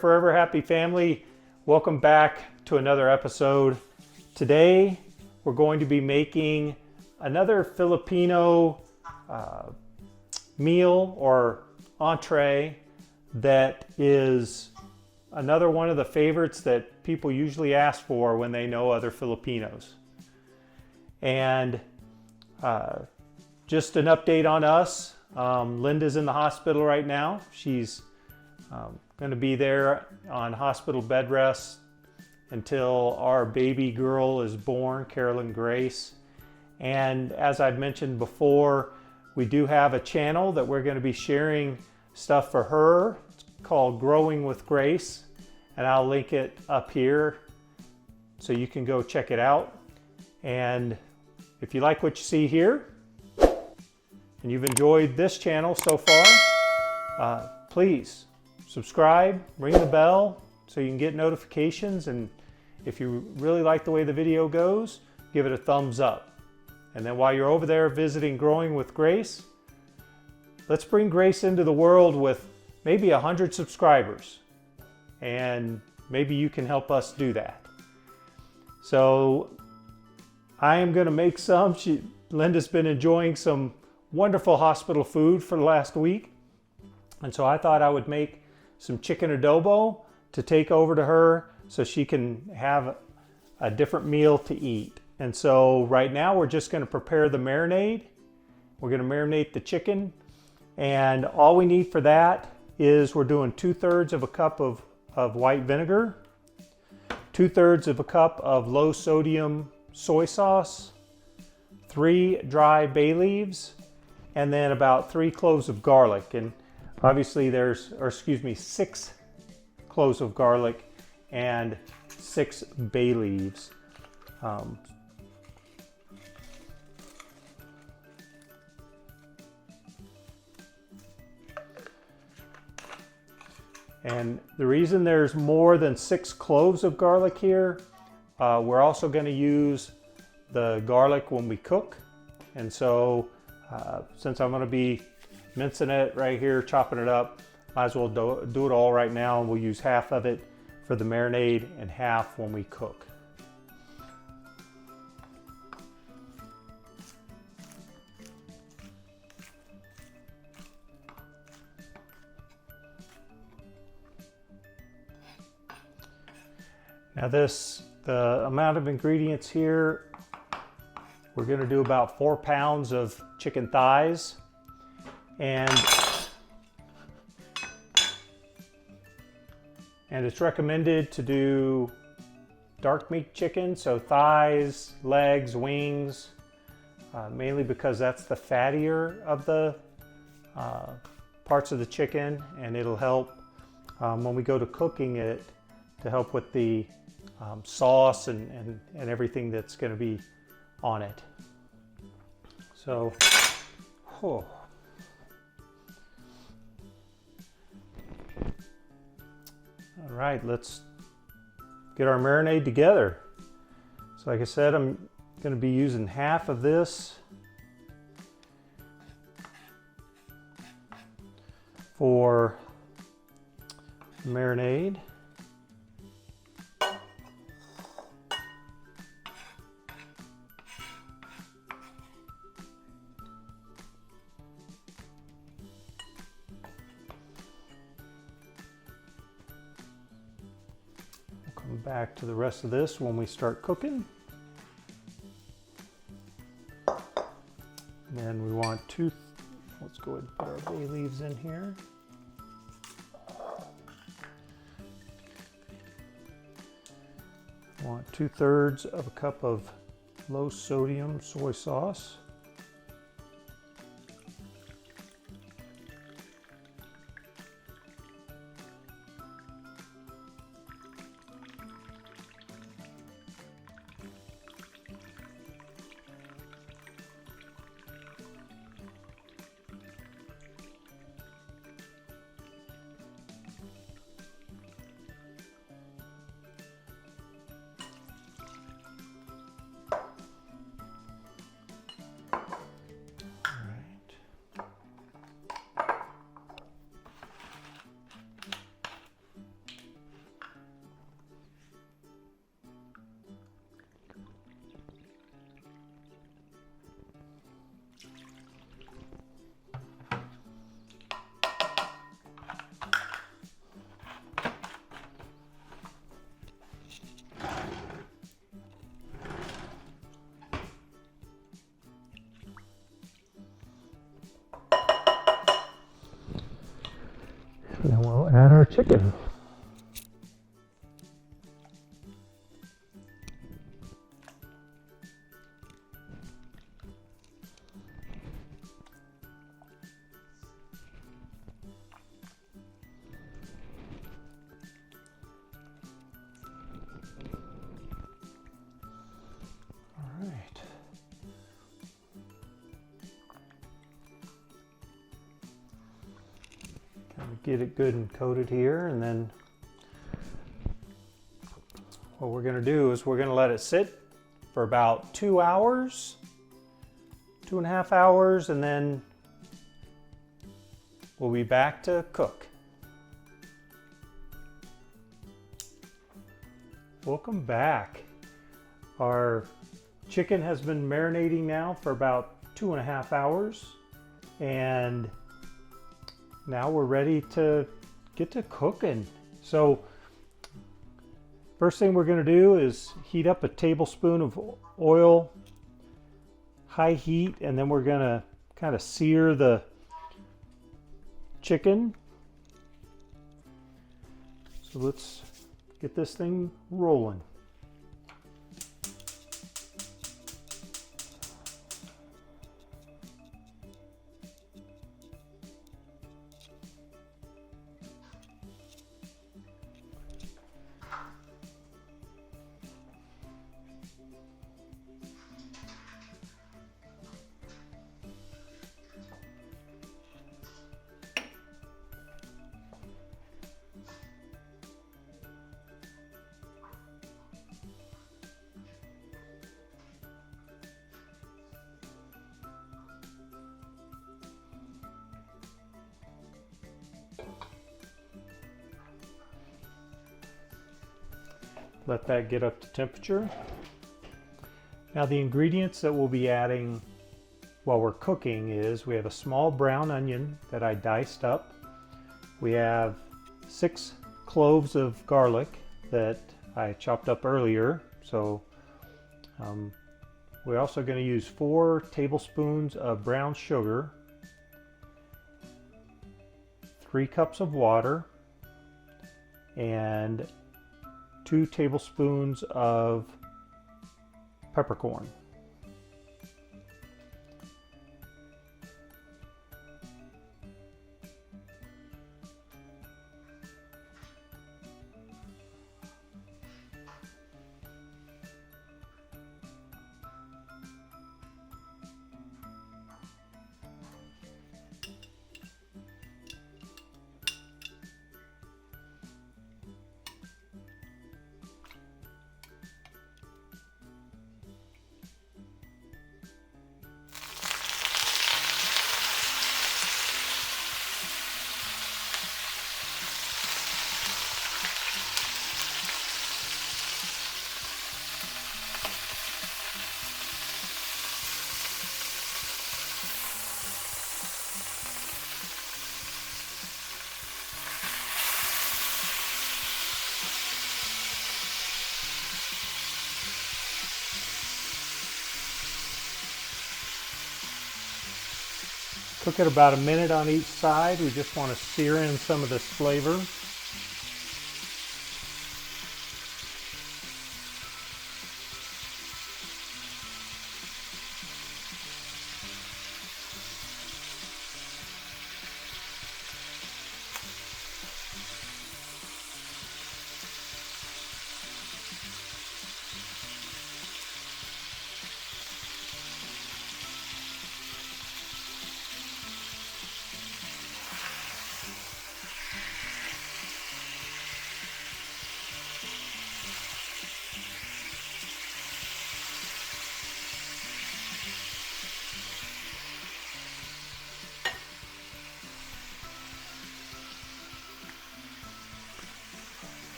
Forever Happy family. Welcome back to another episode. Today we're going to be making another Filipino meal or entree that is another one of the favorites that people usually ask for when they know other Filipinos. And just an update on us. Linda's in the hospital right now. She's going to be there on hospital bed rest until our baby girl is born, Carolyn Grace. And as I've mentioned before, we do have a channel that we're going to be sharing stuff for her. It's called Growing with Grace, and I'll link it up here so you can go check it out. And if you like what you see here and you've enjoyed this channel so far, please subscribe, ring the bell so you can get notifications, and if you really like the way the video goes, give it a thumbs up. And then while you're over there visiting Growing with Grace, let's bring Grace into the world with maybe 100 subscribers, and maybe you can help us do that. So I am going to make some. Linda's been enjoying some wonderful hospital food for the last week, and so I thought I would make some chicken adobo to take over to her so she can have a different meal to eat. And so right now we're just going to prepare the marinade. We're going to marinate the chicken, and all we need for that is we're doing 2/3 of a cup of white vinegar, 2/3 of a cup of low sodium soy sauce, 3 dry bay leaves, and then about 3 cloves of garlic. And obviously 6 cloves of garlic and 6 bay leaves. And the reason there's more than 6 cloves of garlic here, we're also going to use the garlic when we cook. And so since I'm going to be mincing it right here, chopping it up, might as well do it all right now, and we'll use half of it for the marinade and half when we cook. Now the amount of ingredients here, we're going to do about 4 pounds of chicken thighs, and it's recommended to do dark meat chicken, so thighs, legs, wings, mainly because that's the fattier of the parts of the chicken, and it'll help when we go to cooking it to help with the sauce and everything that's going to be on it. So, all right, let's get our marinade together. So like I said, I'm going to be using half of this for marinade. Back to the rest of this when we start cooking. And then we want let's go ahead and put our bay leaves in here. We want 2/3 of a cup of low sodium soy sauce. chicken. Get it good and coated here, and then what we're going to do is we're going to let it sit for about 2 hours, 2.5 hours, and then we'll be back to cook. Welcome back. Our chicken has been marinating now for about 2.5 hours, and now we're ready to get to cooking. So first thing we're going to do is heat up a tablespoon of oil, high heat, and then we're going to kind of sear the chicken. So let's get this thing rolling. Let that get up to temperature. Now the ingredients that we'll be adding while we're cooking is we have a small brown onion that I diced up. We have 6 cloves of garlic that I chopped up earlier. So we're also going to use 4 tablespoons of brown sugar, 3 cups of water, and 2 tablespoons of peppercorn. Cook it about a minute on each side. We just want to sear in some of this flavor.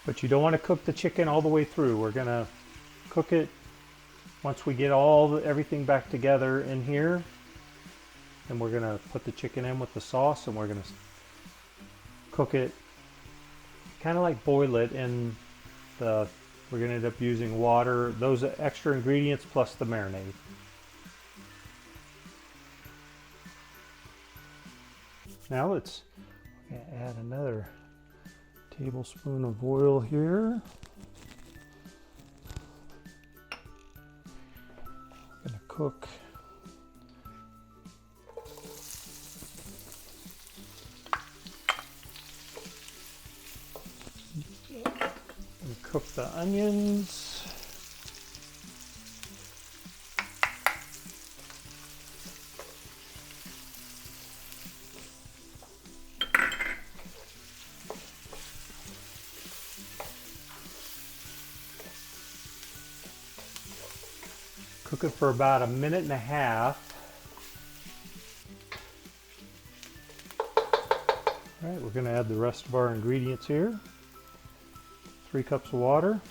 But you don't want to cook the chicken all the way through. We're going to cook it once we get everything back together in here. and we're gonna put the chicken in with the sauce, and we're gonna cook it, kind of like boil it in the, we're gonna end up using water, those extra ingredients plus the marinade. Now let's add another tablespoon of oil here. I'm gonna cook the onions. Cook it for about 1.5 minutes. All right, we're going to add the rest of our ingredients here. 3 cups of water.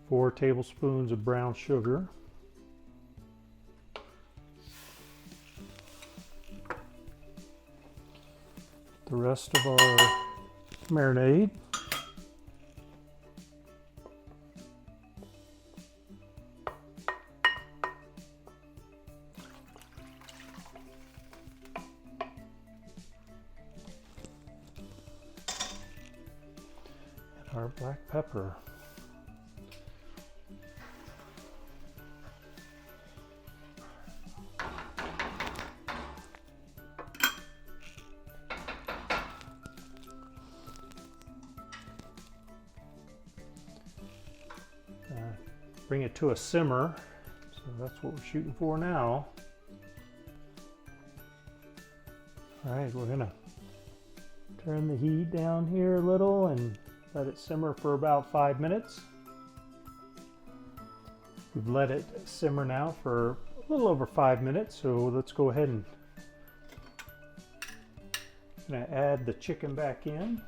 Four tablespoons of brown sugar. The rest of our marinade. And our black pepper. Bring it to a simmer, so that's what we're shooting for now. All right, we're gonna turn the heat down here a little and let it simmer for about 5 minutes. We've let it simmer now for a little over 5 minutes, so let's go ahead and gonna add the chicken back in.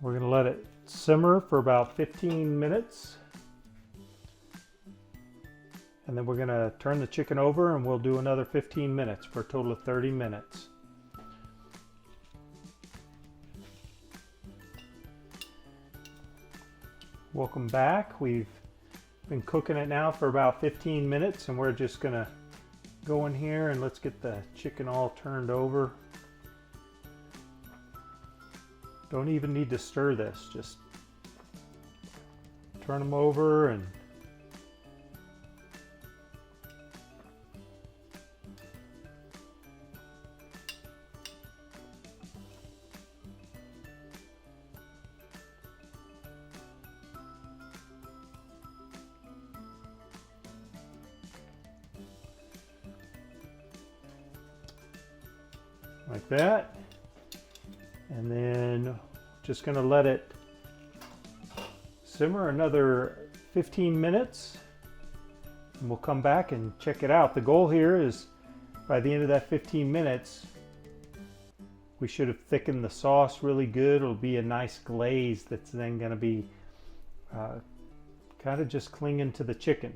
We're going to let it simmer for about 15 minutes. And then we're going to turn the chicken over and we'll do another 15 minutes for a total of 30 minutes. Welcome back. We've been cooking it now for about 15 minutes and we're just going to go in here and let's get the chicken all turned over. Don't even need to stir this, just turn them over and like that. And then just going to let it simmer another 15 minutes and we'll come back and check it out. The goal here is by the end of that 15 minutes we should have thickened the sauce really good. It'll be a nice glaze that's then going to be kind of just clinging to the chicken.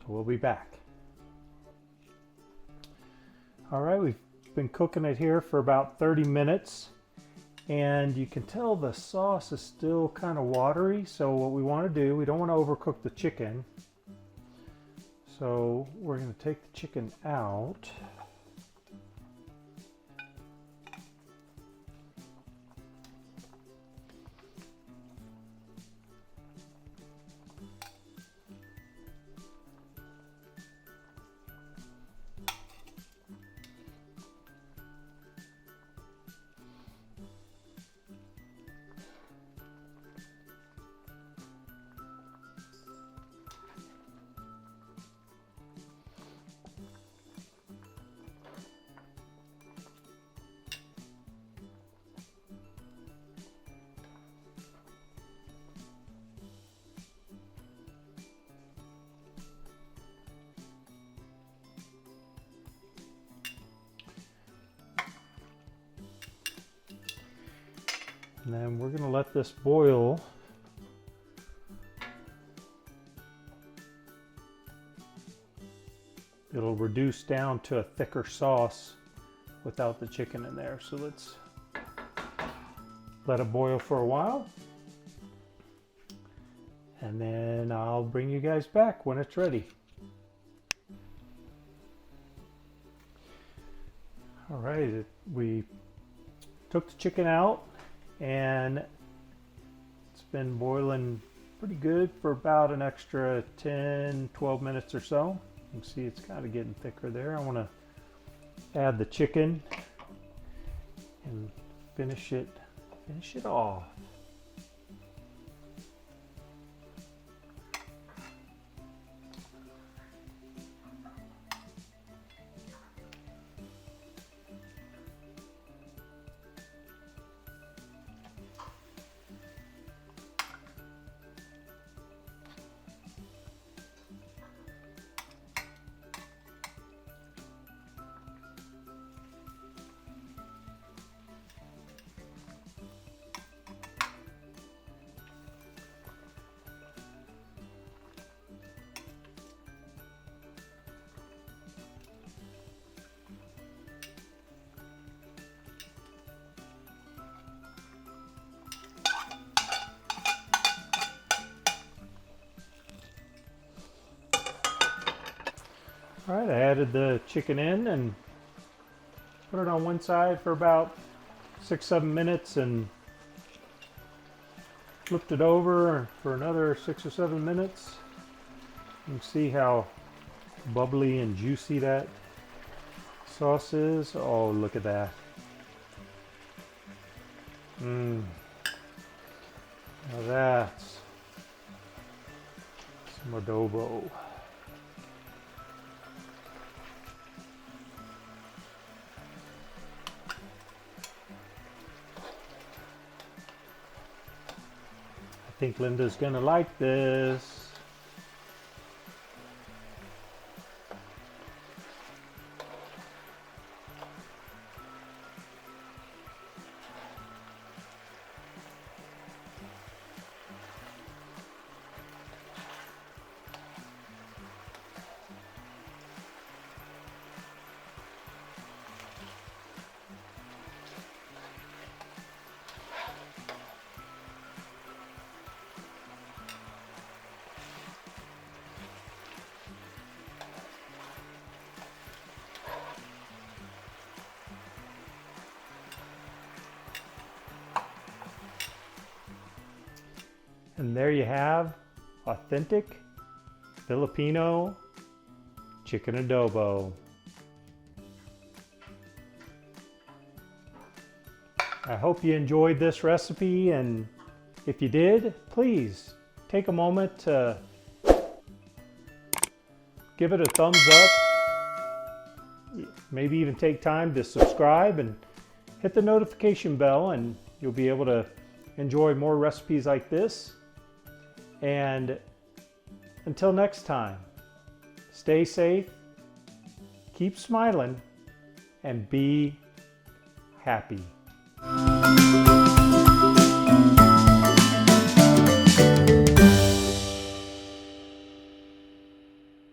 So we'll be back. All right, we've been cooking it here for about 30 minutes and you can tell the sauce is still kind of watery. So what we want to do, we don't want to overcook the chicken. So we're going to take the chicken out. And then we're going to let this boil. It'll reduce down to a thicker sauce without the chicken in there. So let's let it boil for a while. And then I'll bring you guys back when it's ready. All right, we took the chicken out, and it's been boiling pretty good for about an extra 10-12 minutes or so. You can see it's kind of getting thicker there. I want to add the chicken and finish it off. All right, I added the chicken in and put it on one side for about 6-7 minutes and flipped it over for another 6 or 7 minutes. You can see how bubbly and juicy that sauce is. Oh, look at that. Now that's some adobo. I think Linda's gonna like this. And there you have authentic Filipino chicken adobo. I hope you enjoyed this recipe, and if you did, please take a moment to give it a thumbs up. Maybe even take time to subscribe and hit the notification bell, and you'll be able to enjoy more recipes like this. And until next time, stay safe, keep smiling, and be happy.